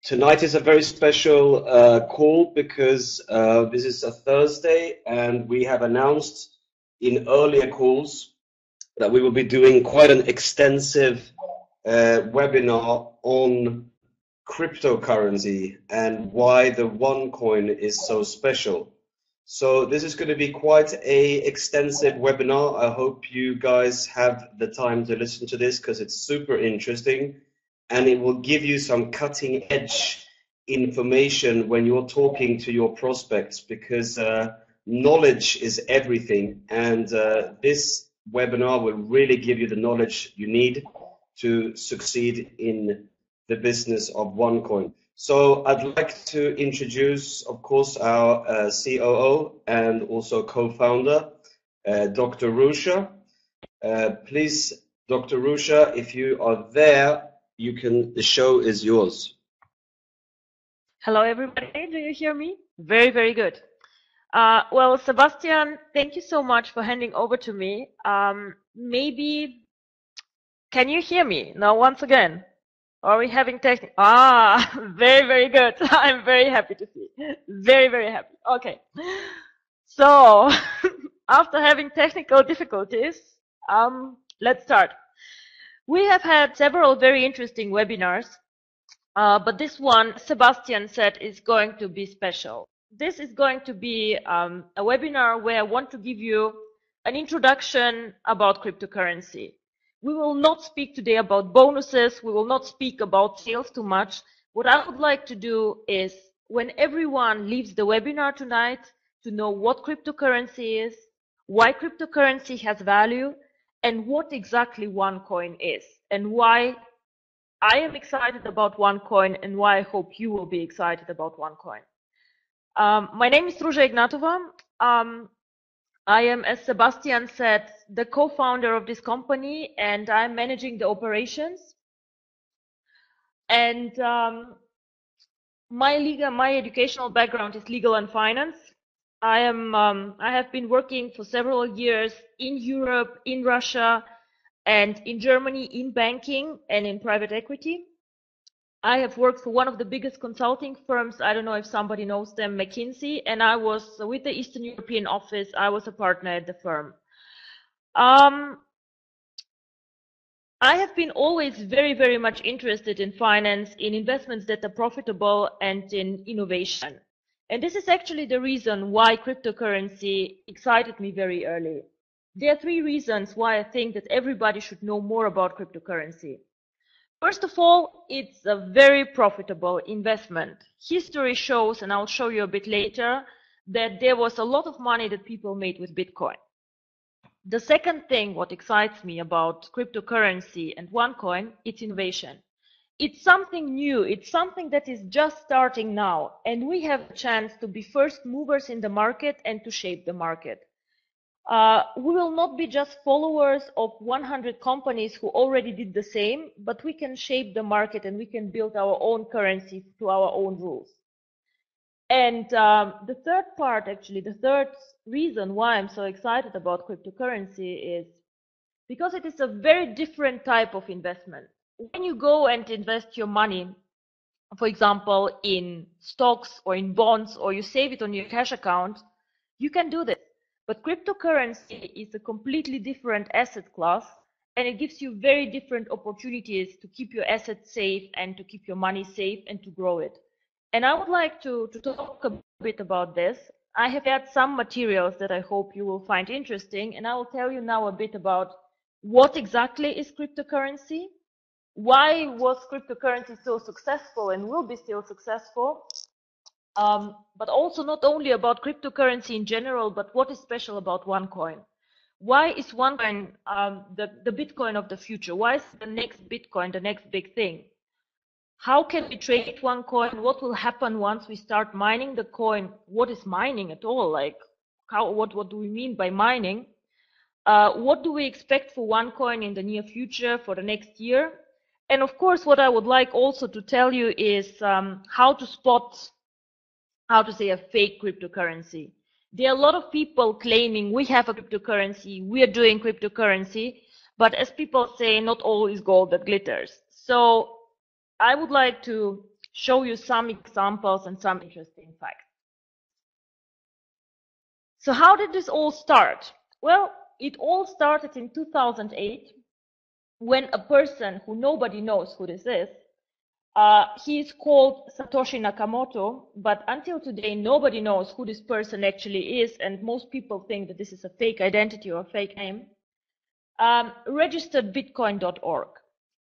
Tonight is a very special call because this is a Thursday and we have announced in earlier calls that we will be doing quite an extensive webinar on cryptocurrency and why the OneCoin is so special. So this is going to be quite a extensive webinar. I hope you guys have the time to listen to this because it's super interesting and it will give you some cutting edge information when you're talking to your prospects because knowledge is everything, and this webinar will really give you the knowledge you need to succeed in the business of OneCoin. So I'd like to introduce, of course, our COO and also co-founder, Dr. Rusha. Please, Dr. Rusha, if you are there, the show is yours. Hello, everybody. Do you hear me? Very, very good. Well, Sebastian, thank you so much for handing over to me. Maybe, can you hear me now once again? Are we having technical? Very, very good. I'm very happy to see. Very, very happy. Okay. So, after having technical difficulties, let's start. We have had several very interesting webinars, but this one, Sebastian said, is going to be special. This is going to be a webinar where I want to give you an introduction about cryptocurrency. We will not speak today about bonuses. We will not speak about sales too much. What I would like to do is, when everyone leaves the webinar tonight, to know what cryptocurrency is, why cryptocurrency has value, and what exactly OneCoin is, and why I am excited about OneCoin, and why I hope you will be excited about OneCoin. My name is Ruža Ignatova. I am, as Sebastian said, the co-founder of this company, and I'm managing the operations. And my educational background is legal and finance. I have been working for several years in Europe, in Russia, and in Germany in banking and in private equity. I have worked for one of the biggest consulting firms. I don't know if somebody knows them, McKinsey, and I was with the Eastern European office. I was a partner at the firm. I have been always very, very much interested in finance, in investments that are profitable, and in innovation. And this is actually the reason why cryptocurrency excited me very early. There are three reasons why I think that everybody should know more about cryptocurrency. First of all, it's a very profitable investment. History shows, and I'll show you a bit later, that there was a lot of money that people made with Bitcoin. The second thing, what excites me about cryptocurrency and OneCoin, it's innovation. It's something new. It's something that is just starting now, and we have a chance to be first movers in the market and to shape the market. We will not be just followers of 100 companies who already did the same, but we can shape the market and we can build our own currency to our own rules. And the third part, actually, the third reason why I'm so excited about cryptocurrency is because it is a very different type of investment. When you go and invest your money, for example, in stocks or in bonds, or you save it on your cash account, you can do this. But cryptocurrency is a completely different asset class, and it gives you very different opportunities to keep your assets safe and to keep your money safe and to grow it. And I would like to talk a bit about this. I have had some materials that I hope you will find interesting, and I will tell you now a bit about what exactly is cryptocurrency, why was cryptocurrency so successful and will be still successful, but also not only about cryptocurrency in general, but what is special about OneCoin. Why is OneCoin the Bitcoin of the future? Why is the next Bitcoin the next big thing? How can we trade OneCoin? What will happen once we start mining the coin? What is mining at all? Like, what do we mean by mining? What do we expect for OneCoin in the near future, for the next year? And of course, what I would like also to tell you is how to spot, how to say, a fake cryptocurrency. There are a lot of people claiming we have a cryptocurrency, we are doing cryptocurrency, but as people say, not all is gold that glitters. So I would like to show you some examples and some interesting facts. So how did this all start? Well, it all started in 2008 when a person who nobody knows who this is, he is called Satoshi Nakamoto, but until today nobody knows who this person actually is, and most people think that this is a fake identity or a fake name, registered Bitcoin.org.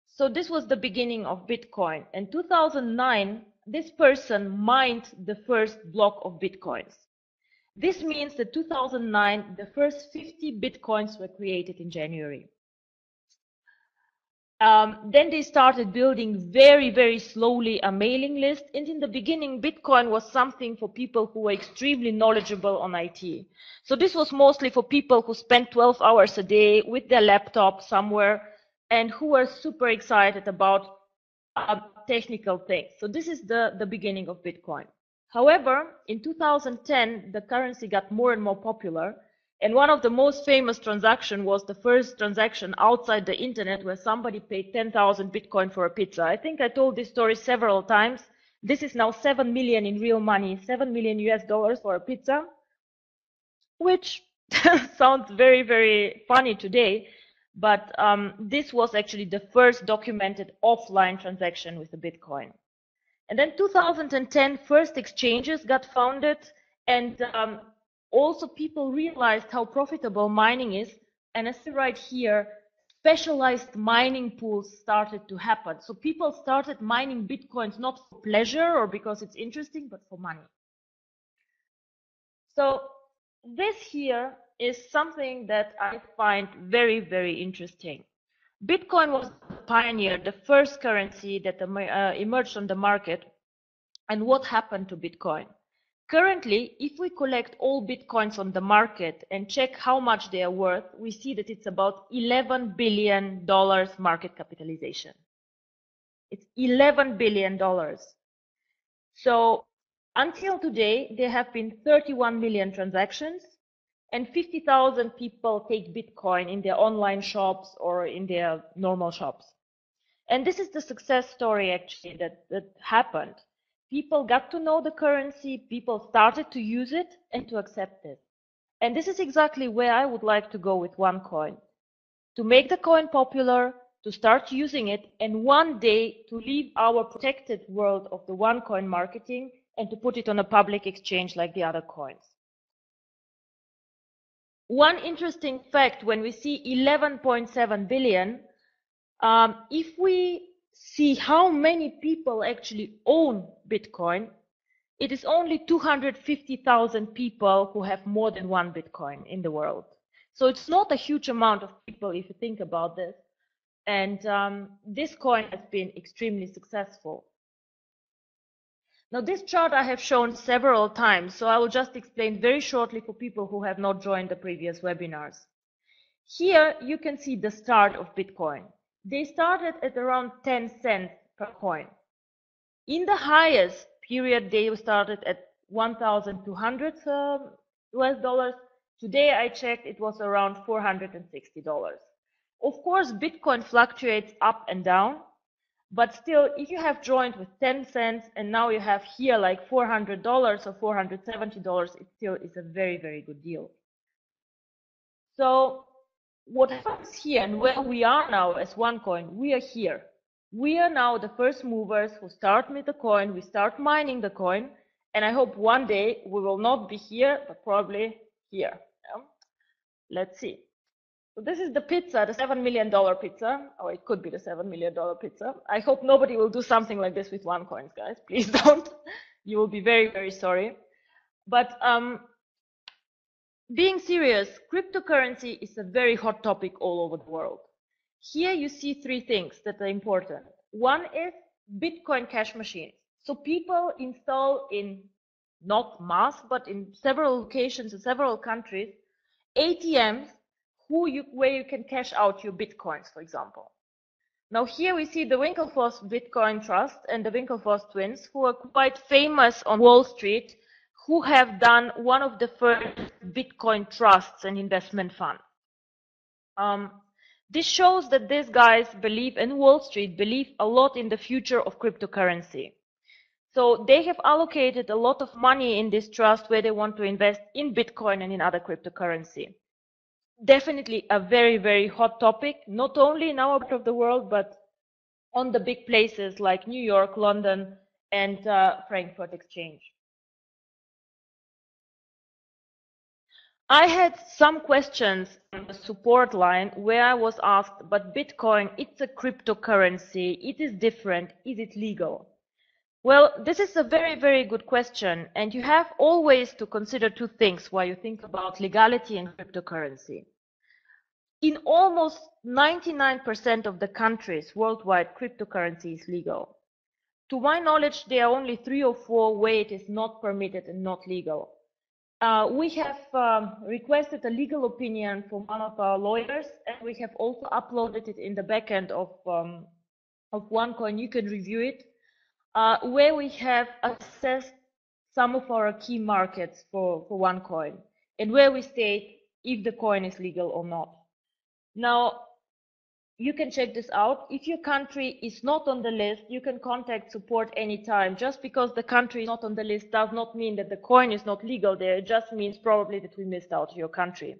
So this was the beginning of Bitcoin. In 2009, this person mined the first block of Bitcoins. This means that 2009, the first 50 Bitcoins were created in January. Then they started building very, very slowly a mailing list. And in the beginning, Bitcoin was something for people who were extremely knowledgeable on IT. So this was mostly for people who spent 12 hours a day with their laptop somewhere and who were super excited about technical things. So this is the beginning of Bitcoin. However, in 2010, the currency got more and more popular. And one of the most famous transactions was the first transaction outside the internet where somebody paid 10,000 Bitcoin for a pizza. I think I told this story several times. This is now 7 million in real money, 7 million US dollars for a pizza, which sounds very, very funny today. But this was actually the first documented offline transaction with the Bitcoin. And then 2010, first exchanges got founded, and also people realized how profitable mining is. And as I write here, specialized mining pools started to happen. So people started mining Bitcoins not for pleasure or because it's interesting, but for money. So this here is something that I find very, very interesting. Bitcoin was the pioneer, the first currency that emerged on the market. And what happened to Bitcoin? Currently, if we collect all Bitcoins on the market and check how much they are worth, we see that it's about $11 billion market capitalization. It's $11 billion. So until today, there have been 31 million transactions and 50,000 people take Bitcoin in their online shops or in their normal shops. And this is the success story actually that happened. People got to know the currency, people started to use it and to accept it. And this is exactly where I would like to go with OneCoin. To make the coin popular, to start using it, and one day to leave our protected world of the OneCoin marketing and to put it on a public exchange like the other coins. One interesting fact, when we see 11.7 billion, if we see how many people actually own Bitcoin, it is only 250,000 people who have more than one Bitcoin in the world. So it's not a huge amount of people if you think about this. And this coin has been extremely successful. Now this chart I have shown several times, so I will just explain very shortly for people who have not joined the previous webinars. Here you can see the start of Bitcoin. They started at around 10 cents per coin. In the highest period, they started at 1,200 US dollars. Today I checked, it was around $460. Of course, Bitcoin fluctuates up and down, but still, if you have joined with 10 cents and now you have here like $400 or $470, it still is a very, very good deal. So what happens here and where we are now as OneCoin, we are here. We are now the first movers who start with the coin, we start mining the coin, and I hope one day we will not be here, but probably here. Yeah? Let's see. So this is the pizza, the $7 million pizza, or it could be the $7 million pizza. I hope nobody will do something like this with OneCoins, guys. Please don't. You will be very, very sorry. But being serious, cryptocurrency is a very hot topic all over the world. Here you see three things that are important. One is Bitcoin Cash machines. So people install in not mass, but in several locations in several countries, ATMs where you can cash out your Bitcoins, for example. Now here we see the Winklevoss Bitcoin Trust and the Winklevoss twins, who are quite famous on Wall Street, who have done one of the first Bitcoin trusts and investment funds. This shows that these guys believe, and Wall Street believe a lot in the future of cryptocurrency. So they have allocated a lot of money in this trust where they want to invest in Bitcoin and in other cryptocurrency. Definitely a very, very hot topic, not only in our part of the world, but on the big places like New York, London, and Frankfurt Exchange. I had some questions on the support line where I was asked, but Bitcoin, it's a cryptocurrency, it is different, is it legal? Well, this is a very, very good question, and you have always to consider two things while you think about legality and cryptocurrency. In almost 99% of the countries worldwide, cryptocurrency is legal. To my knowledge, there are only 3 or 4 where it is not permitted and not legal. We have requested a legal opinion from one of our lawyers, and we have also uploaded it in the backend of OneCoin. You can review it, where we have assessed some of our key markets for OneCoin, and where we state if the coin is legal or not. Now, you can check this out. If your country is not on the list, you can contact support anytime. Just because the country is not on the list does not mean that the coin is not legal there. It just means probably that we missed out your country.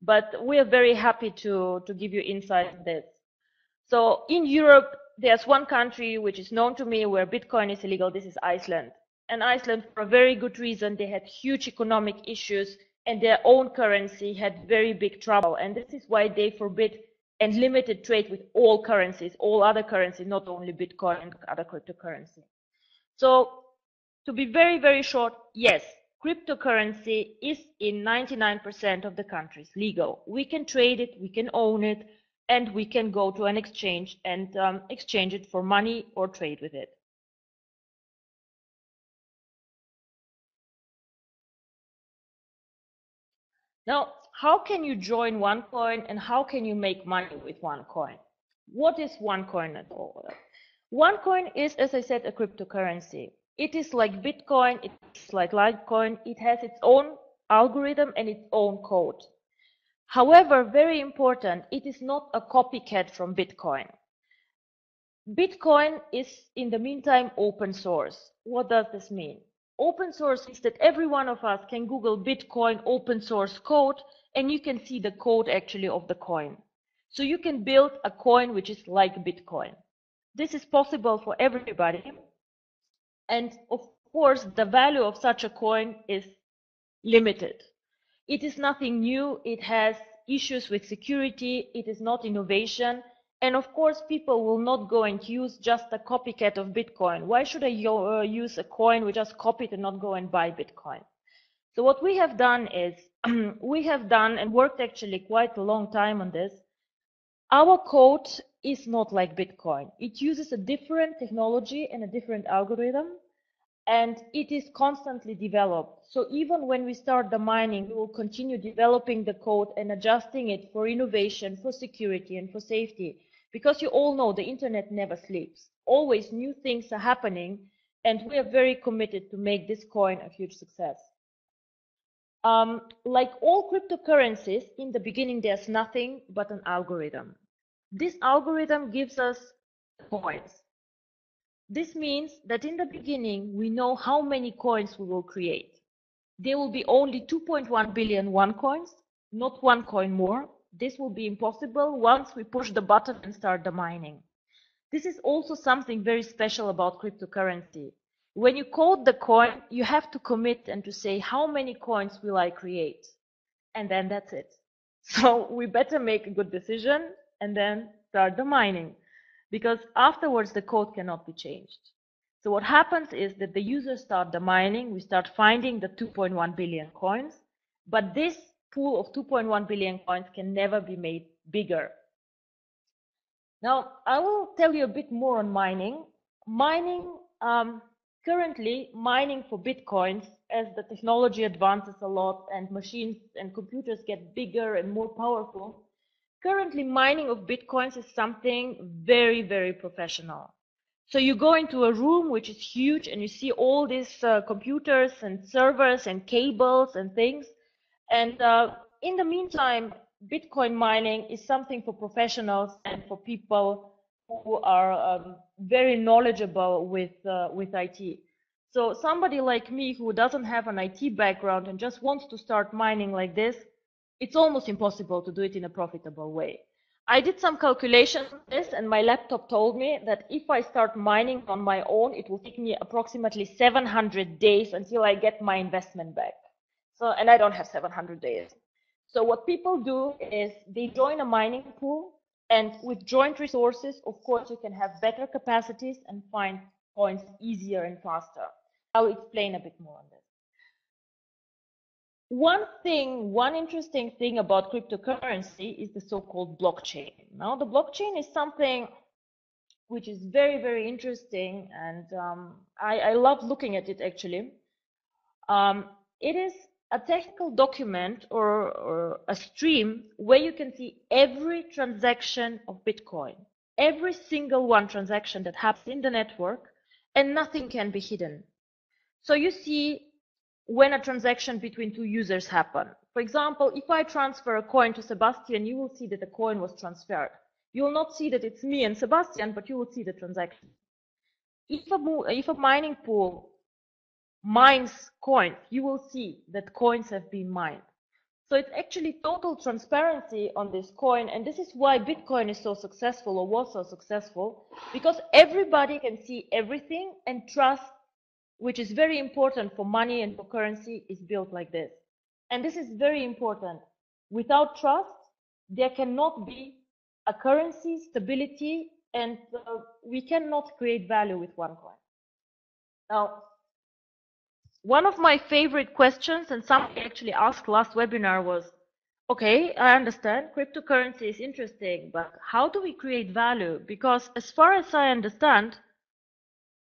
But we are very happy to give you insight on this. So in Europe, there's one country which is known to me where Bitcoin is illegal. This is Iceland. And Iceland, for a very good reason, they had huge economic issues and their own currency had very big trouble. And this is why they forbid and limited trade with all currencies, all other currencies, not only Bitcoin and other cryptocurrency. So to be very, very short, yes, cryptocurrency is in 99% of the countries legal. We can trade it, we can own it, and we can go to an exchange and exchange it for money or trade with it. Now, how can you join OneCoin and how can you make money with OneCoin? What is OneCoin at all? OneCoin is, as I said, a cryptocurrency. It is like Bitcoin, it's like Litecoin, it has its own algorithm and its own code. However, very important, it is not a copycat from Bitcoin. Bitcoin is, in the meantime, open source. What does this mean? Open source means that every one of us can Google Bitcoin open source code and you can see the code actually of the coin. So you can build a coin which is like Bitcoin. This is possible for everybody. And of course, the value of such a coin is limited. It is nothing new. It has issues with security. It is not innovation. And of course, people will not go and use just a copycat of Bitcoin. Why should I use a coin we just copied and not go and buy Bitcoin? So what we have done is, we have done and worked actually quite a long time on this. Our code is not like Bitcoin. It uses a different technology and a different algorithm, and it is constantly developed. So even when we start the mining, we will continue developing the code and adjusting it for innovation, for security, and for safety. Because you all know the internet never sleeps. Always new things are happening, and we are very committed to make this coin a huge success. Like all cryptocurrencies, in the beginning there's nothing but an algorithm. This algorithm gives us coins. This means that in the beginning, we know how many coins we will create. There will be only 2.1 billion OneCoins, not one coin more. This will be impossible once we push the button and start the mining. This is also something very special about cryptocurrency. When you code the coin, you have to commit and to say how many coins will I create, and then that's it. So we better make a good decision and then start the mining, because afterwards the code cannot be changed. So what happens is that the users start the mining, we start finding the 2.1 billion coins, but this pool of 2.1 billion coins can never be made bigger. Now, I will tell you a bit more on mining. Currently, mining for Bitcoins, as the technology advances a lot and machines and computers get bigger and more powerful, currently mining of Bitcoins is something very, very professional. So you go into a room which is huge and you see all these computers and servers and cables and things. And in the meantime, Bitcoin mining is something for professionals and for people who are very knowledgeable with IT. So somebody like me who doesn't have an IT background and just wants to start mining like this, it's almost impossible to do it in a profitable way. I did some calculations on this, and my laptop told me that if I start mining on my own, it will take me approximately 700 days until I get my investment back. So, and I don't have 700 days. So what people do is they join a mining pool, and with joint resources, of course, you can have better capacities and find coins easier and faster. I'll explain a bit more on this. One interesting thing about cryptocurrency is the so-called blockchain. Now, the blockchain is something which is very, very interesting, and I love looking at it actually. It is a technical document or a stream where you can see every transaction of Bitcoin, every single one transaction that happens in the network, and nothing can be hidden. So you see when a transaction between two users happen. For example, if I transfer a coin to Sebastian, you will see that the coin was transferred. You will not see that it's me and Sebastian, but you will see the transaction. If a mining pool mines coins, you will see that coins have been mined. So it's actually total transparency on this coin, and this is why Bitcoin is so successful or was so successful, because everybody can see everything, and trust, which is very important for money and for currency, is built like this. And this is very important. Without trust, there cannot be a currency stability, and we cannot create value with OneCoin. Now, one of my favorite questions, and somebody actually asked last webinar, was, okay, I understand cryptocurrency is interesting, but how do we create value? Because as far as I understand,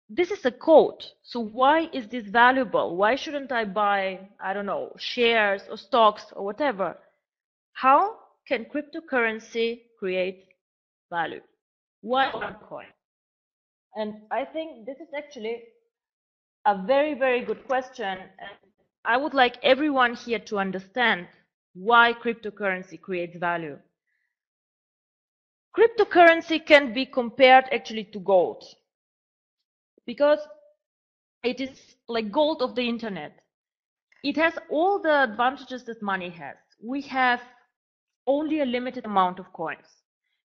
this is a code. So why is this valuable? Why shouldn't I buy, I don't know, shares or stocks or whatever? How can cryptocurrency create value? Why OneCoin? And I think this is actually a very, very good question. And I would like everyone here to understand why cryptocurrency creates value. Cryptocurrency can be compared actually to gold, because it is like gold of the internet. It has all the advantages that money has. We have only a limited amount of coins.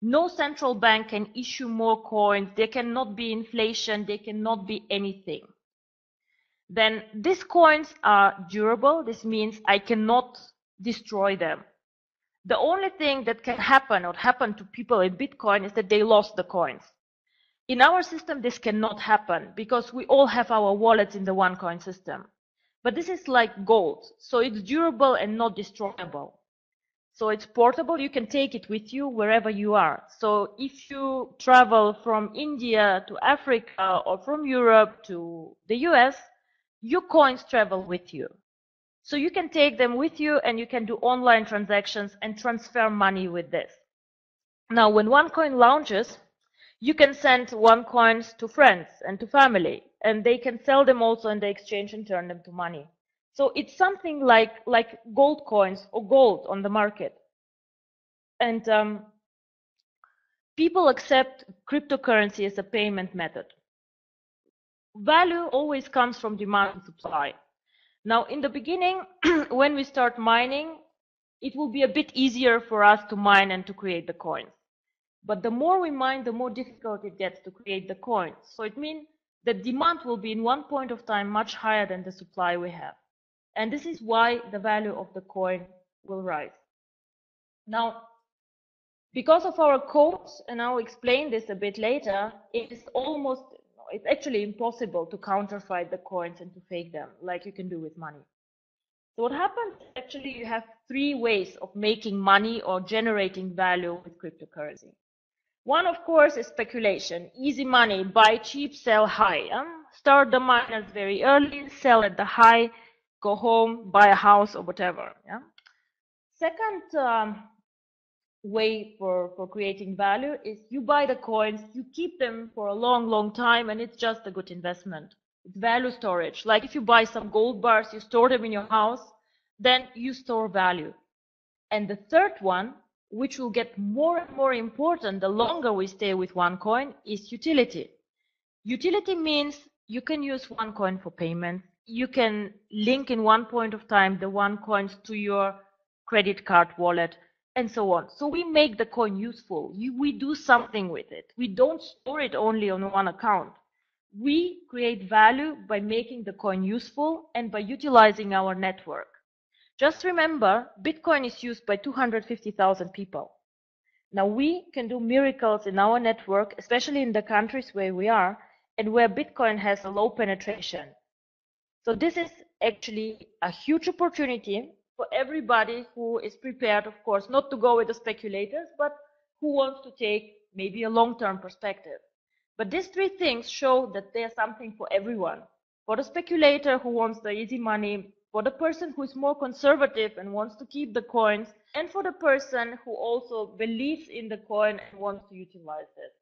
No central bank can issue more coins. There cannot be inflation. There cannot be anything. Then these coins are durable. This means I cannot destroy them. The only thing that can happen or happen to people in Bitcoin is that they lost the coins. In our system, this cannot happen because we all have our wallets in the OneCoin system. But this is like gold, so it's durable and not destroyable. So it's portable, you can take it with you wherever you are. So if you travel from India to Africa or from Europe to the US, your coins travel with you. So you can take them with you and you can do online transactions and transfer money with this. Now, when OneCoin launches, you can send OneCoins to friends and to family, and they can sell them also in the exchange and turn them to money. So it's something like gold coins or gold on the market. And people accept cryptocurrency as a payment method. Value always comes from demand and supply. Now, in the beginning, when we start mining, it will be a bit easier for us to mine and to create the coins. But the more we mine, the more difficult it gets to create the coins. So it means the demand will be in one point of time much higher than the supply we have. And this is why the value of the coin will rise. Now, because of our codes, and I'll explain this a bit later, it's actually impossible to counterfeit the coins and to fake them like you can do with money. So what happens, actually, you have three ways of making money or generating value with cryptocurrency. One, of course, is speculation. Easy money, buy cheap, sell high. Start the miners very early, sell at the high, go home, buy a house or whatever. Yeah? Second way for creating value is you buy the coins, you keep them for a long, long time, and it's just a good investment. It's value storage. Like if you buy some gold bars, you store them in your house, then you store value. And the third one, which will get more and more important the longer we stay with OneCoin, is utility. Utility means you can use OneCoin for payments. You can link in one point of time the OneCoins to your credit card wallet and so on. So we make the coin useful. We do something with it. We don't store it only on one account. We create value by making the coin useful and by utilizing our network. Just remember, Bitcoin is used by 250,000 people. Now we can do miracles in our network, especially in the countries where we are and where Bitcoin has a low penetration. So this is actually a huge opportunity for everybody who is prepared, of course, not to go with the speculators, but who wants to take maybe a long-term perspective. But these three things show that there's something for everyone. For the speculator who wants the easy money, for the person who is more conservative and wants to keep the coins, and for the person who also believes in the coin and wants to utilize it.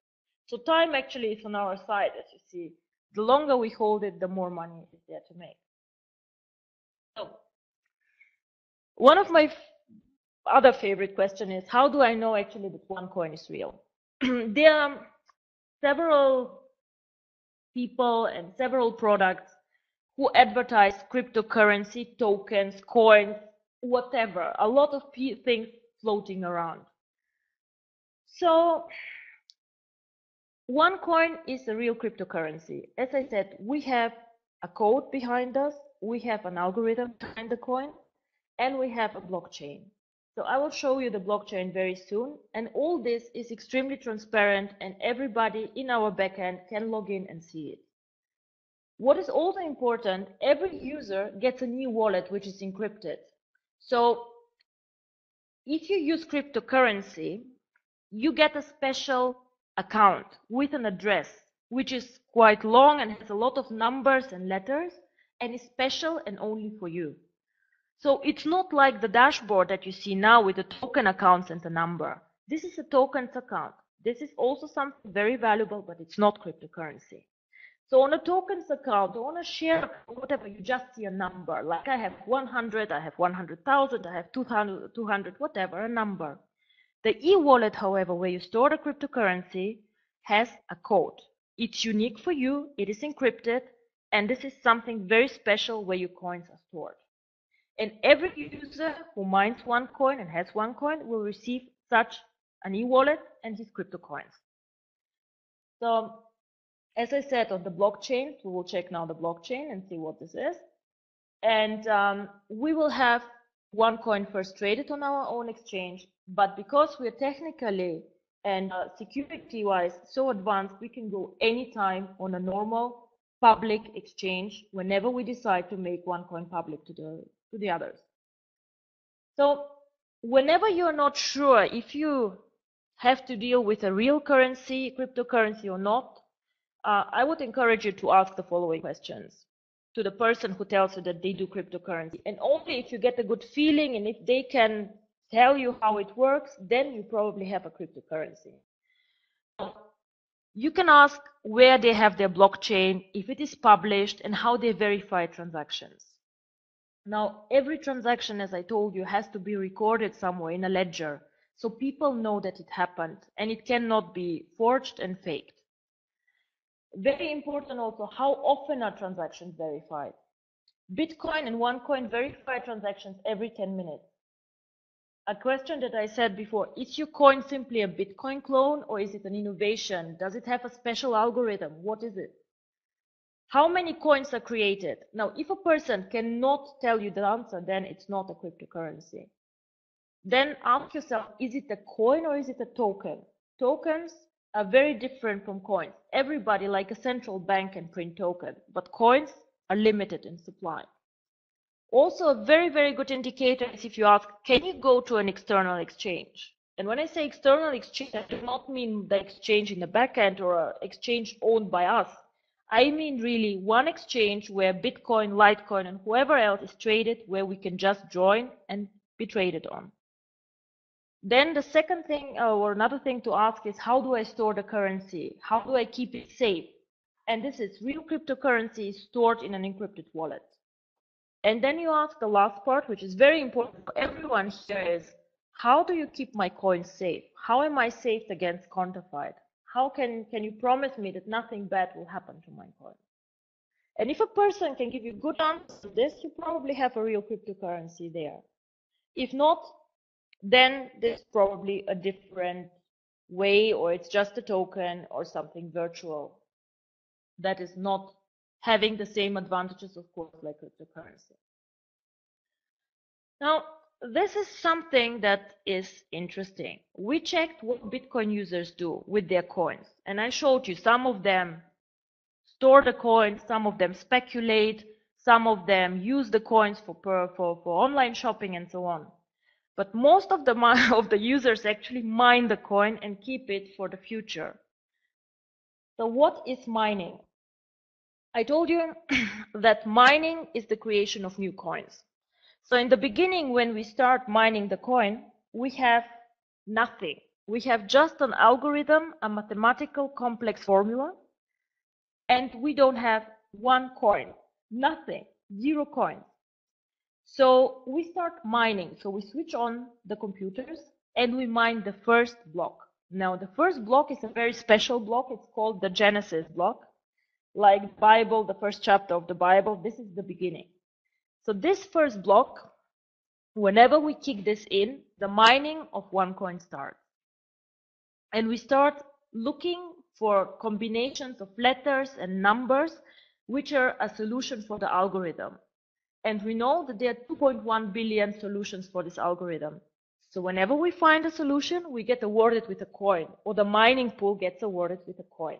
So time actually is on our side, as you see. The longer we hold it, the more money is there to make. So, one of my other favorite question is, how do I know actually that OneCoin is real? There are several people and several products who advertise cryptocurrency, tokens, coins, whatever, a lot of things floating around. So OneCoin is a real cryptocurrency. As I said, we have a code behind us, we have an algorithm behind the coin, and we have a blockchain. So I will show you the blockchain very soon, and all this is extremely transparent and everybody in our backend can log in and see it. What is also important, every user gets a new wallet which is encrypted. So if you use cryptocurrency, you get a special account with an address which is quite long and has a lot of numbers and letters and is special and only for you. So it's not like the dashboard that you see now with the token accounts and the number. This is a tokens account. This is also something very valuable, but it's not cryptocurrency. So on a tokens account or on a share account, whatever, you just see a number. Like I have 100, I have 100,000, I have 200, whatever, a number. The e-wallet, however, where you store the cryptocurrency, has a code. It's unique for you, it is encrypted, and this is something very special where your coins are stored. And every user who mines OneCoin and has OneCoin will receive such an e-wallet and his crypto coins. So, as I said, on the blockchain, we will check now the blockchain and see what this is. And we will have OneCoin first traded on our own exchange, but because we are technically and security-wise so advanced, we can go anytime on a normal public exchange whenever we decide to make OneCoin public to the others. So whenever you're not sure if you have to deal with a real currency, cryptocurrency or not, I would encourage you to ask the following questions to the person who tells you that they do cryptocurrency. And only if you get a good feeling and if they can tell you how it works, then you probably have a cryptocurrency. You can ask where they have their blockchain, if it is published, and how they verify transactions. Now, every transaction, as I told you, has to be recorded somewhere in a ledger, so people know that it happened, and it cannot be forged and faked. Very important also, how often are transactions verified? Bitcoin and OneCoin verify transactions every 10 minutes. A question that I said before, is your coin simply a Bitcoin clone or is it an innovation? Does it have a special algorithm? What is it? How many coins are created? Now, if a person cannot tell you the answer, then it's not a cryptocurrency. Then ask yourself, is it a coin or is it a token? Tokens are very different from coins. Everybody, like a central bank, can print tokens, but coins are limited in supply. Also, a very, very good indicator is if you ask, can you go to an external exchange? And when I say external exchange, I do not mean the exchange in the backend or an exchange owned by us. I mean really one exchange where Bitcoin, Litecoin, and whoever else is traded, where we can just join and be traded on. Then the second thing or another thing to ask is, how do I store the currency? How do I keep it safe? And this is real cryptocurrency is stored in an encrypted wallet. And then you ask the last part, which is very important for everyone here, is how do you keep my coins safe? How am I safe against counterfeit? How can you promise me that nothing bad will happen to my coin? And if a person can give you good answers to this, you probably have a real cryptocurrency there. If not, then there's probably a different way, or it's just a token or something virtual that is not having the same advantages, of course, like cryptocurrency. Now, this is something that is interesting. We checked what Bitcoin users do with their coins, and I showed you some of them store the coins, some of them speculate, some of them use the coins for online shopping and so on. But most of the users actually mine the coin and keep it for the future. So what is mining? I told you that mining is the creation of new coins. So in the beginning, when we start mining the coin, we have nothing. We have just an algorithm, a mathematical complex formula, and we don't have one coin, nothing, 0 coins. So we start mining. So we switch on the computers and we mine the first block. Now the first block is a very special block. It's called the Genesis block. Like the Bible, the first chapter of the Bible, this is the beginning. So this first block, whenever we kick this in, the mining of OneCoin starts. And we start looking for combinations of letters and numbers, which are a solution for the algorithm. And we know that there are 2.1 billion solutions for this algorithm. So whenever we find a solution, we get awarded with a coin, or the mining pool gets awarded with a coin.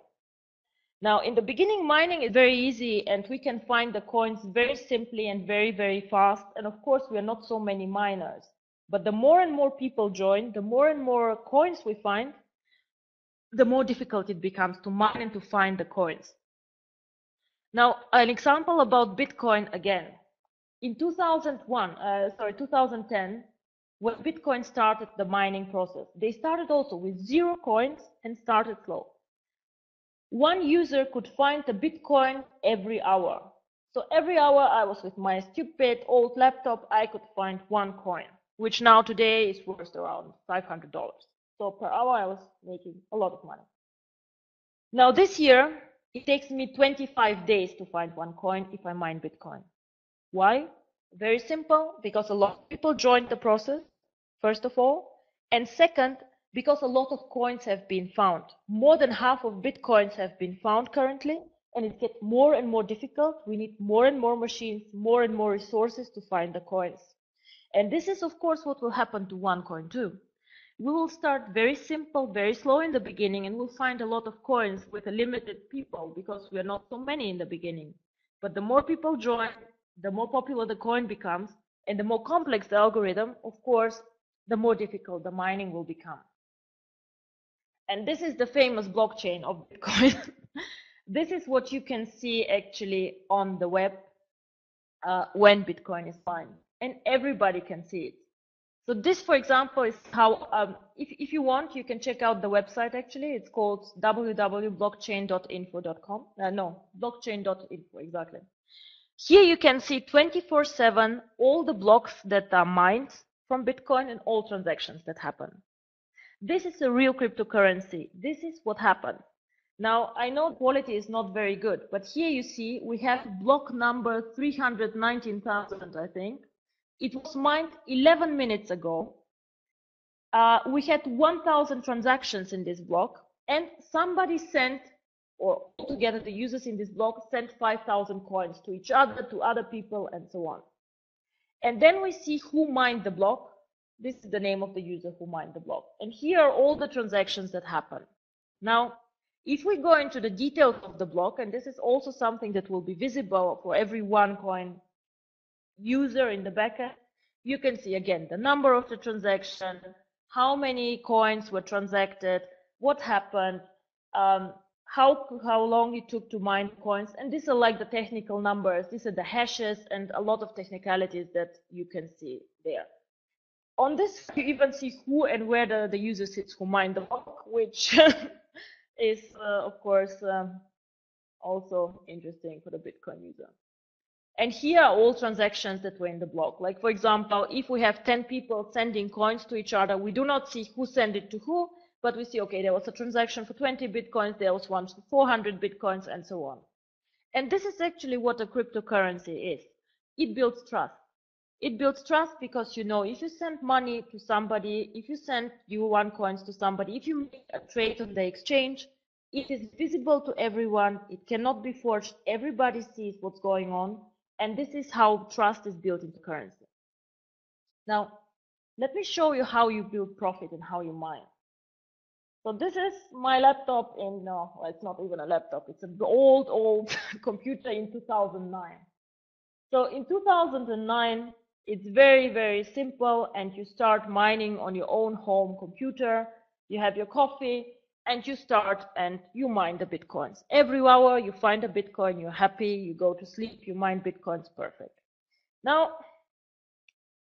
Now, in the beginning, mining is very easy, and we can find the coins very simply and very, very fast. And of course, we are not so many miners. But the more and more people join, the more and more coins we find, the more difficult it becomes to mine and to find the coins. Now, an example about Bitcoin again. In 2010, when Bitcoin started the mining process, they started also with 0 coins and started slow. One user could find a Bitcoin every hour. So every hour I was with my stupid old laptop, I could find 1 coin, which now today is worth around $500. So per hour I was making a lot of money. Now this year, it takes me 25 days to find 1 coin if I mine Bitcoin. Why? Very simple, because a lot of people joined the process, first of all, and second, because a lot of coins have been found. More than half of Bitcoins have been found currently, and it gets more and more difficult. We need more and more machines, more and more resources to find the coins. And this is, of course, what will happen to OneCoin too. We will start very simple, very slow in the beginning, and we'll find a lot of coins with a limited people, because we are not so many in the beginning. But the more people join, the more popular the coin becomes, and the more complex the algorithm, of course, the more difficult the mining will become. And this is the famous blockchain of Bitcoin. This is what you can see actually on the web when Bitcoin is mined, and everybody can see it. So this, for example, is how, if you want, you can check out the website actually. It's called www.blockchain.info.com. No, blockchain.info, exactly. Here you can see 24/7 all the blocks that are mined from Bitcoin and all transactions that happen. This is a real cryptocurrency. This is what happened. Now, I know quality is not very good, but here you see we have block number 319,000, I think. It was mined 11 minutes ago. We had 1,000 transactions in this block, and somebody sent, or altogether the users in this block sent 5,000 coins to each other, to other people, and so on. And then we see who mined the block. This is the name of the user who mined the block. And here are all the transactions that happen. Now, if we go into the details of the block, and this is also something that will be visible for every OneCoin user in the backend, you can see again the number of the transaction, how many coins were transacted, what happened, how long it took to mine coins, and these are like the technical numbers. These are the hashes and a lot of technicalities that you can see there. On this, you even see who and where the user sits who mined the block, which is, of course, also interesting for the Bitcoin user. And here are all transactions that were in the block. Like, for example, if we have 10 people sending coins to each other, we do not see who sent it to who, but we see, okay, there was a transaction for 20 Bitcoins, there was one for 400 Bitcoins, and so on. And this is actually what a cryptocurrency is. It builds trust. It builds trust because you know if you send money to somebody, if you send your OneCoins to somebody, if you make a trade on the exchange, it is visible to everyone. It cannot be forged. Everybody sees what's going on. And this is how trust is built into currency. Now, let me show you how you build profit and how you mine. So this is my laptop in, no, well, it's not even a laptop. It's an old computer in 2009. So in 2009, it's very, very simple, and you start mining on your own home computer. You have your coffee, and you start and you mine the Bitcoins. Every hour you find a Bitcoin, you're happy, you go to sleep, you mine Bitcoins, perfect. Now,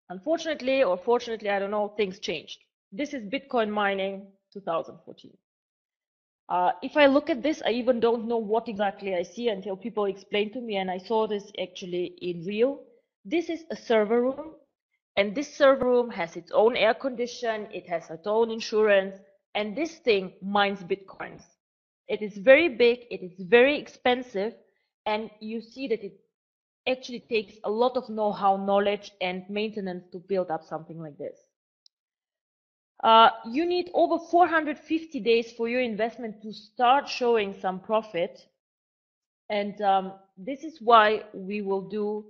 unfortunately, or fortunately, I don't know, things changed. This is Bitcoin mining 2014. If I look at this, I even don't know what exactly I see until people explain to me, and I saw this actually in real. This is a server room, and this server room has its own air condition, it has its own insurance, and this thing mines Bitcoins. It is very big, it is very expensive, and you see that it actually takes a lot of know-how, knowledge, and maintenance to build up something like this. You need over 450 days for your investment to start showing some profit. And this is why we will do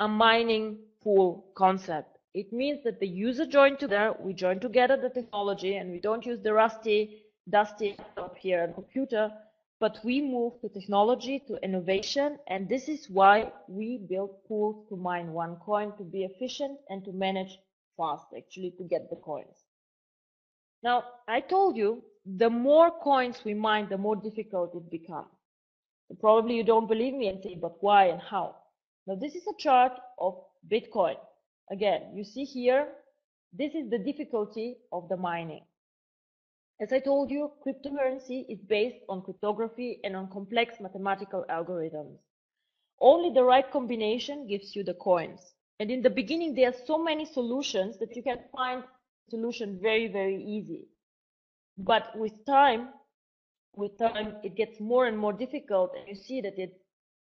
a mining pool concept. It means that the user join together, we join together the technology, and we don't use the rusty, dusty laptop here and computer, but we move to technology, to innovation, and this is why we build pools to mine OneCoin, to be efficient and to manage fast, actually, to get the coins. Now, I told you, the more coins we mine, the more difficult it becomes. Probably you don't believe me and say, but why and how? Now, this is a chart of Bitcoin. Again, you see here, this is the difficulty of the mining. As I told you, cryptocurrency is based on cryptography and on complex mathematical algorithms. Only the right combination gives you the coins. And in the beginning, there are so many solutions that you can find a solution very, very easy. But with time, it gets more and more difficult, and you see that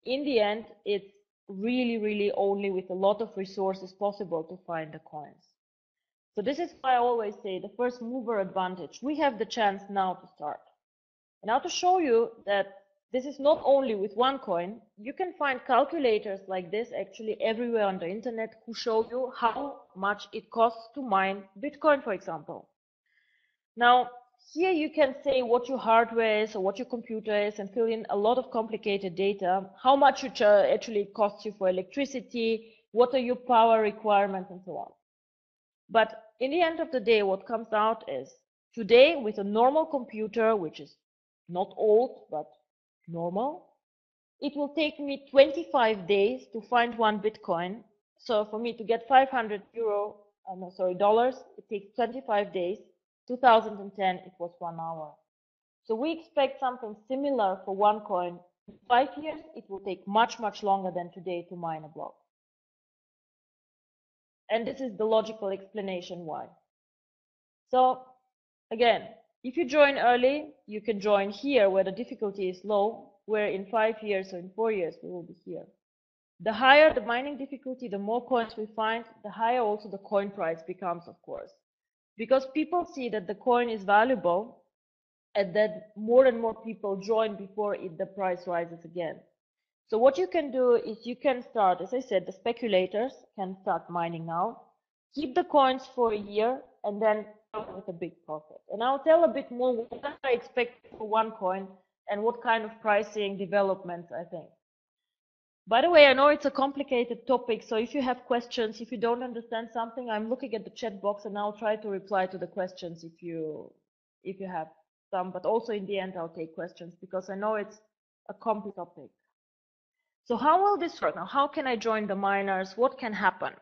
in the end, it's really, really only with a lot of resources possible to find the coins. So this is why I always say the first mover advantage. We have the chance now to start. And now to show you that this is not only with OneCoin, you can find calculators like this actually everywhere on the internet who show you how much it costs to mine Bitcoin, for example. Now, here you can say what your hardware is or what your computer is and fill in a lot of complicated data, how much it actually costs you for electricity, what are your power requirements, and so on. But in the end of the day, what comes out is today with a normal computer, which is not old, but normal, it will take me 25 days to find one Bitcoin. So for me to get 500 dollars, it takes 25 days. 2010, it was 1 hour. So we expect something similar for OneCoin. In 5 years, it will take much, much longer than today to mine a block. And this is the logical explanation why. So again, if you join early, you can join here where the difficulty is low, where in 5 years or in 4 years, we will be here. The higher the mining difficulty, the more coins we find, the higher also the coin price becomes, of course. Because people see that the coin is valuable and that more and more people join before the price rises again. So what you can do is you can start, as I said, the speculators can start mining now, keep the coins for a year, and then come with a big profit. And I'll tell a bit more what I expect for OneCoin and what kind of pricing developments I think. By the way, I know it's a complicated topic, so if you have questions, if you don't understand something, I'm looking at the chat box and I'll try to reply to the questions if you have some, but also in the end I'll take questions because I know it's a complex topic. So how will this work? Now, how can I join the miners? What can happen?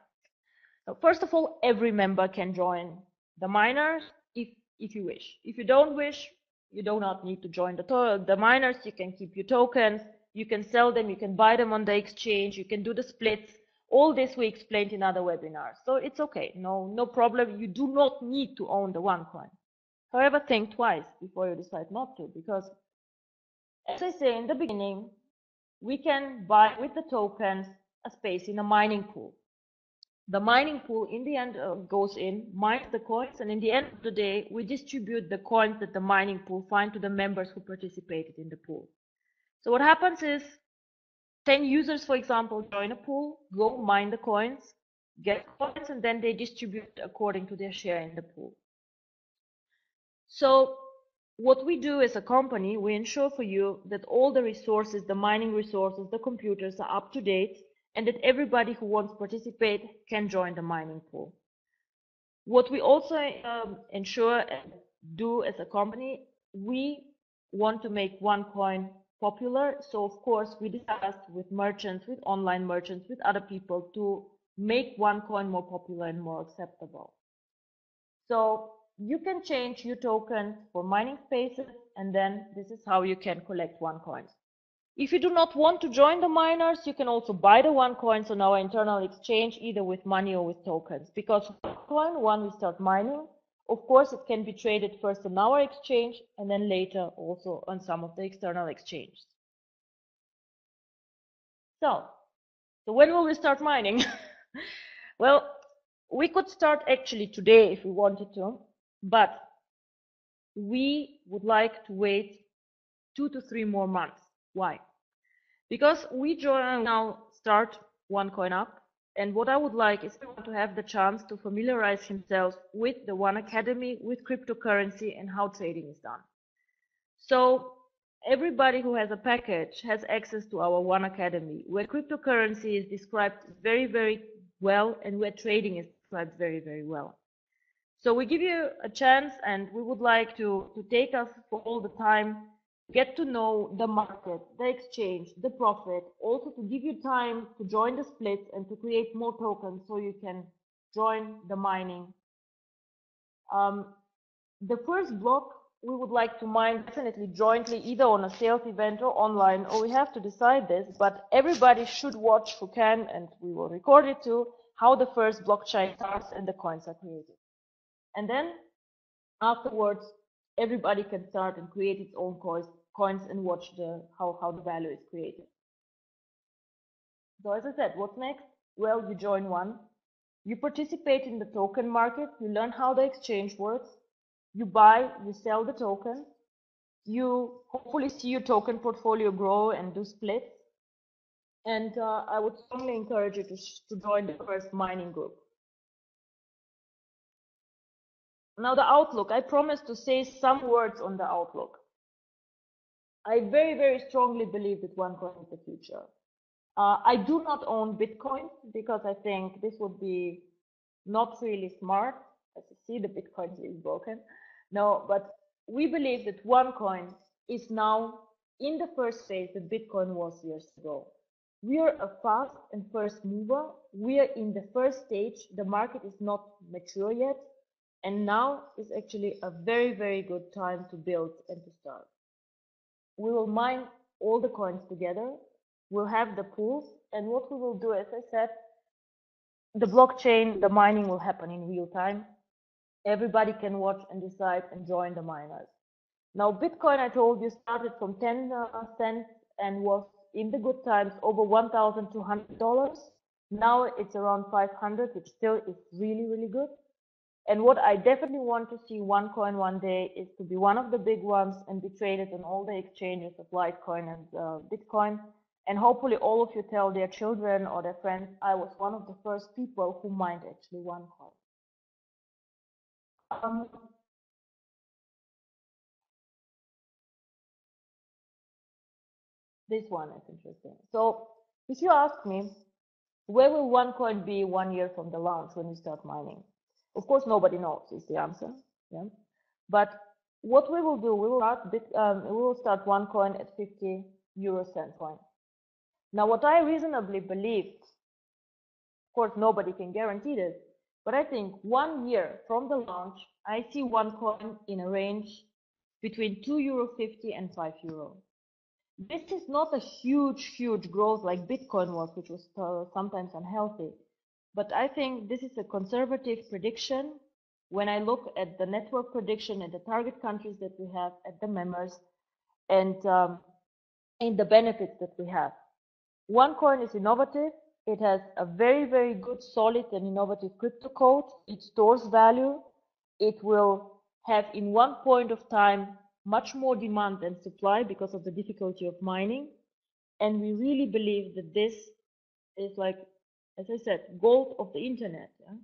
Now, first of all, every member can join the miners if you wish. If you don't wish, you do not need to join the miners. You can keep your tokens. You can sell them, you can buy them on the exchange, you can do the splits. All this we explained in other webinars. So it's okay, no problem. You do not need to own the OneCoin. However, think twice before you decide not to, because as I say in the beginning, we can buy with the tokens a space in a mining pool. The mining pool in the end goes in, mines the coins, and in the end of the day, we distribute the coins that the mining pool find to the members who participated in the pool. So what happens is 10 users, for example, join a pool, go mine the coins, get coins, and then they distribute according to their share in the pool. So what we do as a company, we ensure for you that all the resources, the mining resources, the computers are up to date, and that everybody who wants to participate can join the mining pool. What we also ensure and do as a company, we want to make OneCoin popular. So of course we discussed with merchants, with online merchants, with other people to make OneCoin more popular and more acceptable. So you can change your tokens for mining spaces, and then this is how you can collect OneCoins. If you do not want to join the miners, you can also buy the OneCoins on our internal exchange, either with money or with tokens. Because OneCoin, when we start mining, of course, it can be traded first on our exchange and then later also on some of the external exchanges. So when will we start mining? Well, we could start actually today if we wanted to, but we would like to wait 2 to 3 more months. Why? Because we now start OneCoin up, and what I would like is to have the chance to familiarize himself with the One Academy, with cryptocurrency and how trading is done. So everybody who has a package has access to our One Academy, where cryptocurrency is described very, very well and where trading is described very, very well. So we give you a chance, and we would like to take us for all the time, get to know the market, the exchange, the profit, also to give you time to join the splits and to create more tokens so you can join the mining. The first block we would like to mine definitely jointly, either on a sales event or online, or we have to decide this, but everybody should watch who can, and we will record it too, how the first blockchain starts and the coins are created. And then afterwards, everybody can start and create its own coins and watch how the value is created. So as I said, what's next? Well, you join one, you participate in the token market, you learn how the exchange works, you buy, you sell the token, you hopefully see your token portfolio grow and do splits. And I would strongly encourage you to join the first mining group. Now the outlook, I promised to say some words on the outlook. I very, very strongly believe that OneCoin is the future. I do not own Bitcoin because I think this would be not really smart. As you see, the Bitcoin is broken. No, but we believe that OneCoin is now in the first phase that Bitcoin was years ago. We are a fast and first mover. We are in the first stage. The market is not mature yet. And now is actually a very, very good time to build and to start. We will mine all the coins together. We'll have the pools. And what we will do, as I said, the blockchain, the mining will happen in real time. Everybody can watch and decide and join the miners. Now, Bitcoin, I told you, started from 10 cents and was in the good times over $1,200. Now it's around 500, which still is really, really good. And what I definitely want to see OneCoin one day is to be one of the big ones and be traded on all the exchanges of Litecoin and Bitcoin. And hopefully all of you tell their children or their friends, I was one of the first people who mined actually OneCoin. This one is interesting. So if you ask me, where will OneCoin be 1 year from the launch when we start mining? Of course, nobody knows is the answer. Yeah. But what we will do, we will start OneCoin at 50 euro cent coin. Now, what I reasonably believe, of course, nobody can guarantee this, but I think 1 year from the launch, I see OneCoin in a range between €2.50 and €5. This is not a huge growth like Bitcoin was, which was sometimes unhealthy. But I think this is a conservative prediction when I look at the network prediction and the target countries that we have at the members and in the benefits that we have. OneCoin is innovative. It has a very, very good, solid and innovative crypto code. It stores value. It will have in one point of time much more demand than supply because of the difficulty of mining. And we really believe that this is, like, as I said, gold of the internet. Yeah?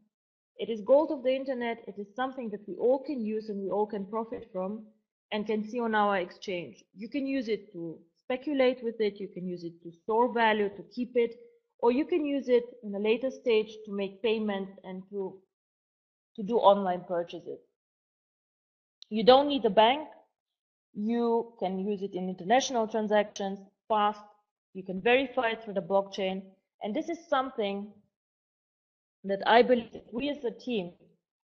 It is gold of the internet. It is something that we all can use and we all can profit from and can see on our exchange. You can use it to speculate with it. You can use it to store value, to keep it, or you can use it in a later stage to make payments and to do online purchases. You don't need a bank. You can use it in international transactions, fast. You can verify it through the blockchain. And this is something that I believe that we as a team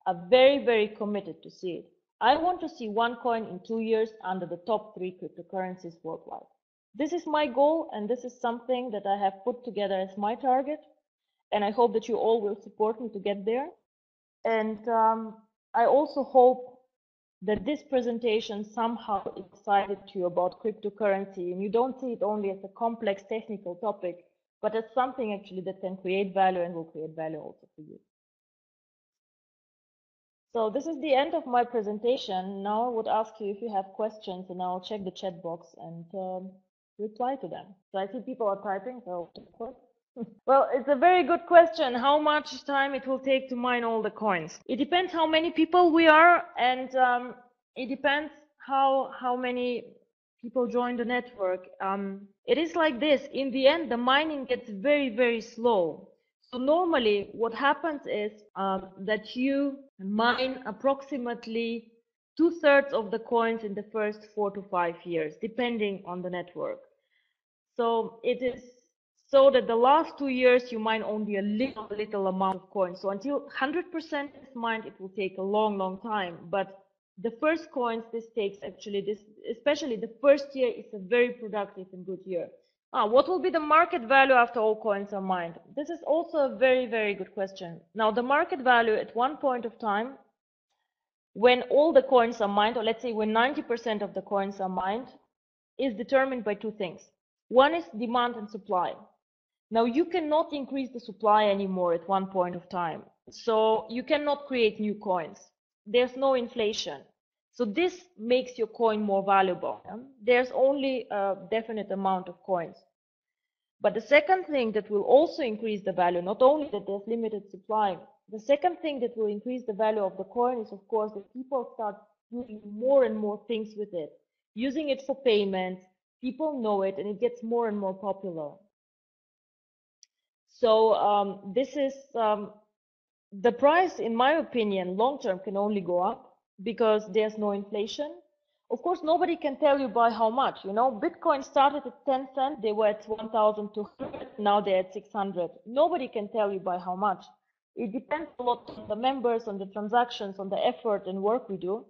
are very, very committed to see it. I want to see OneCoin in 2 years under the top 3 cryptocurrencies worldwide. This is my goal, and this is something that I have put together as my target. And I hope that you all will support me to get there. And I also hope that this presentation somehow excited you about cryptocurrency, and you don't see it only as a complex technical topic, but as something actually that can create value and will create value also for you. So this is the end of my presentation. Now I would ask you if you have questions, and I'll check the chat box and reply to them. So I see people are typing, so well, it's a very good question. How much time it will take to mine all the coins? It depends how many people we are, and it depends how many people join the network. It is like this. In the end, the mining gets very, very slow. So normally what happens is that you mine approximately 2/3 of the coins in the first 4 to 5 years, depending on the network. So it is so that the last 2 years you mine only a little amount of coins. So until 100% is mined, it will take a long, long time. But the first coins, this takes actually especially the first year is a very productive and good year. What will be the market value after all coins are mined? This is also a very, very good question. Now, the market value at one point of time, when all the coins are mined, or let's say when 90% of the coins are mined, is determined by two things. One is demand and supply. Now, you cannot increase the supply anymore at one point of time. So you cannot create new coins. There's no inflation. So this makes your coin more valuable. There's only a definite amount of coins. But the second thing that will also increase the value, not only that there's limited supply, the second thing that will increase the value of the coin is, of course, that people start doing more and more things with it, using it for payments. People know it, and it gets more and more popular. So this is the price, in my opinion, long term can only go up because there's no inflation. Of course, nobody can tell you by how much. You know, Bitcoin started at 10 cents, they were at 1,200, now they're at 600. Nobody can tell you by how much. It depends a lot on the members, on the transactions, on the effort and work we do.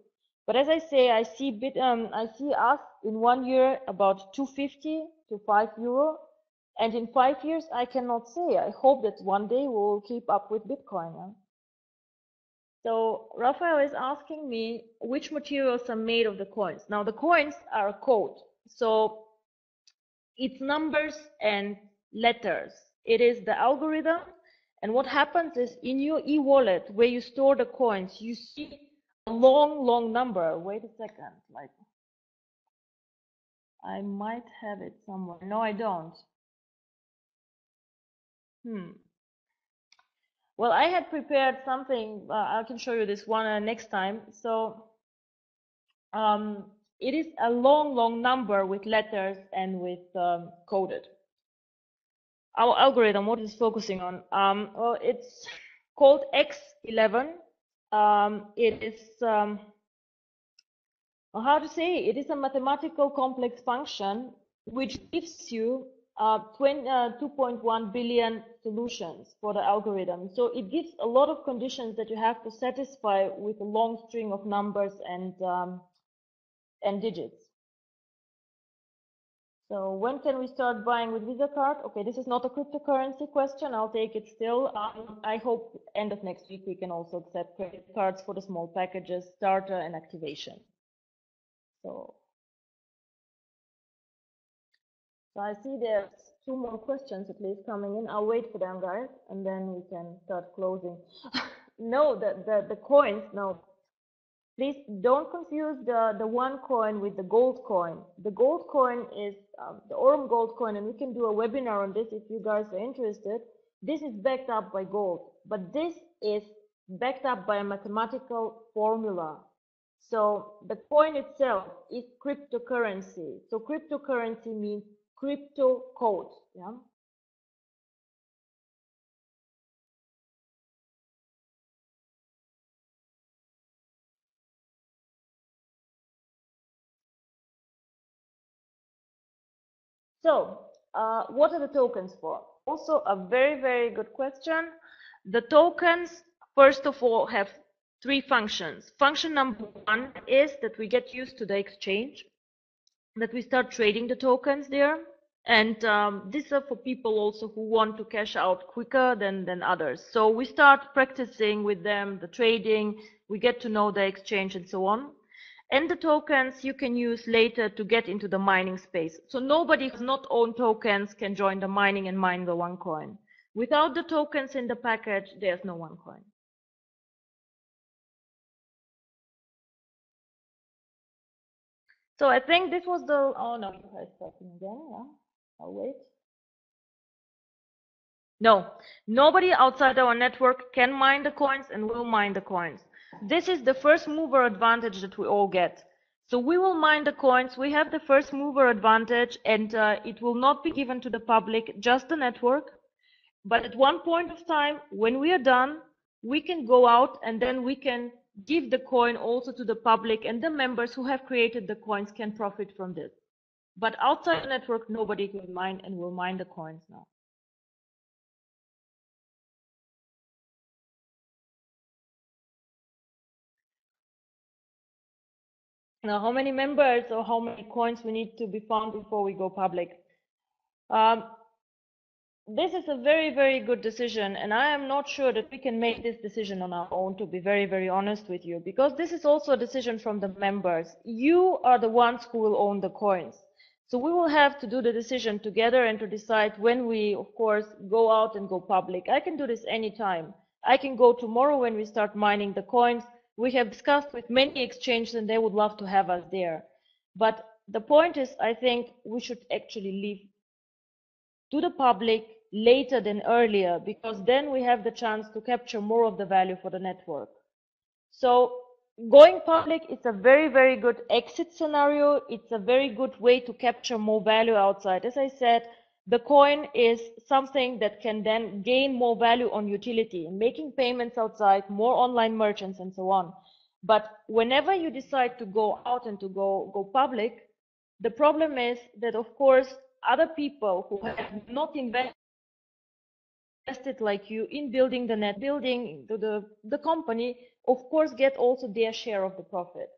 But as I say, I see us in 1 year about 250 to €5. And in 5 years, I cannot say. I hope that one day we will keep up with Bitcoin. Yeah? So Raphael is asking me which materials are made of the coins. Now the coins are a code. So it's numbers and letters. It is the algorithm. And what happens is in your e-wallet where you store the coins, you see a long, long number. Wait a second. Like, I might have it somewhere. No, I don't. Well, I had prepared something. I can show you this one next time. So it is a long, long number with letters and with coded. Our algorithm, what is focusing on? Well, it's called X11. It is, how to say, it is a mathematical complex function which gives you 2.1 billion solutions for the algorithm. So it gives a lot of conditions that you have to satisfy with a long string of numbers and digits. So when can we start buying with Visa card? Okay, this is not a cryptocurrency question. I'll take it still. I hope end of next week we can also accept credit cards for the small packages, starter and activation. So I see there's two more questions at least coming in. I'll wait for them, guys, and then we can start closing. No, the coins, no. Please don't confuse the OneCoin with the gold coin. The gold coin is the Aurum gold coin, and we can do a webinar on this if you guys are interested. This is backed up by gold, but this is backed up by a mathematical formula. So the coin itself is cryptocurrency. So cryptocurrency means crypto code. Yeah. So, what are the tokens for? Also a very, very good question. The tokens, first of all, have three functions. Function number one is that we get used to the exchange, that we start trading the tokens there. And these are for people also who want to cash out quicker than others. So we start practicing with them, the trading, we get to know the exchange and so on. And the tokens you can use later to get into the mining space. So nobody who does not own tokens can join the mining and mine the OneCoin. Without the tokens in the package, there's no OneCoin. So I think this was the, oh no, you guys talking again, yeah, I'll wait. No, nobody outside our network can mine the coins and will mine the coins. This is the first mover advantage that we all get. So we will mine the coins, we have the first mover advantage, and it will not be given to the public, just the network. But at one point of time, when we are done, we can go out and then we can give the coin also to the public, and the members who have created the coins can profit from this. But outside the network, nobody can mine and will mine the coins now. Now, how many members or how many coins we need to be found before we go public? This is a very, very good decision, and I am not sure that we can make this decision on our own, to be very, very honest with you, because this is also a decision from the members. You are the ones who will own the coins. So we will have to do the decision together and to decide when we, of course, go out and go public. I can do this anytime. I can go tomorrow when we start mining the coins. We have discussed with many exchanges and they would love to have us there. But the point is, I think we should actually leave to the public later than earlier, because then we have the chance to capture more of the value for the network. So going public is a very, very good exit scenario. It's a very good way to capture more value outside. As I said, the coin is something that can then gain more value on utility, making payments outside, more online merchants and so on. But whenever you decide to go out and to go public, the problem is that, of course, other people who have not invested like you in building building the company, of course, get also their share of the profit.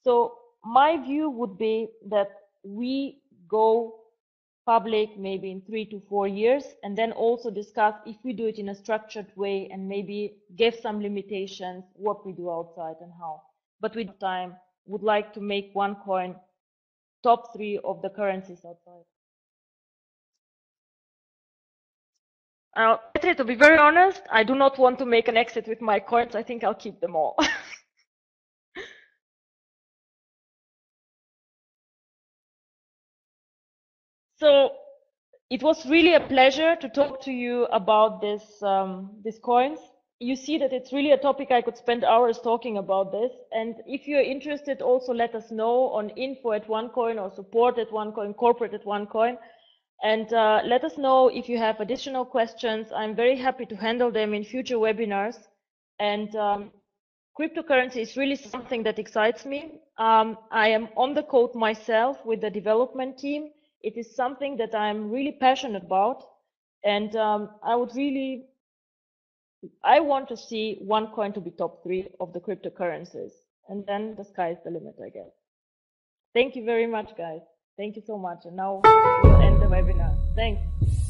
So my view would be that we go public maybe in 3 to 4 years, and then also discuss if we do it in a structured way and maybe give some limitations what we do outside and how. But with time, would like to make OneCoin top 3 of the currencies outside. To be very honest, I do not want to make an exit with my coins. I think I'll keep them all. So it was really a pleasure to talk to you about these coins. You see that it's really a topic I could spend hours talking about this. And if you're interested, also let us know on info@OneCoin or support@OneCoin, corporate@OneCoin. And let us know if you have additional questions. I'm very happy to handle them in future webinars. And cryptocurrency is really something that excites me. I am on the code myself with the development team. It is something that I'm really passionate about. And I want to see OneCoin to be top 3 of the cryptocurrencies. And then the sky is the limit, I guess. Thank you very much, guys. Thank you so much. And now we'll end the webinar. Thanks.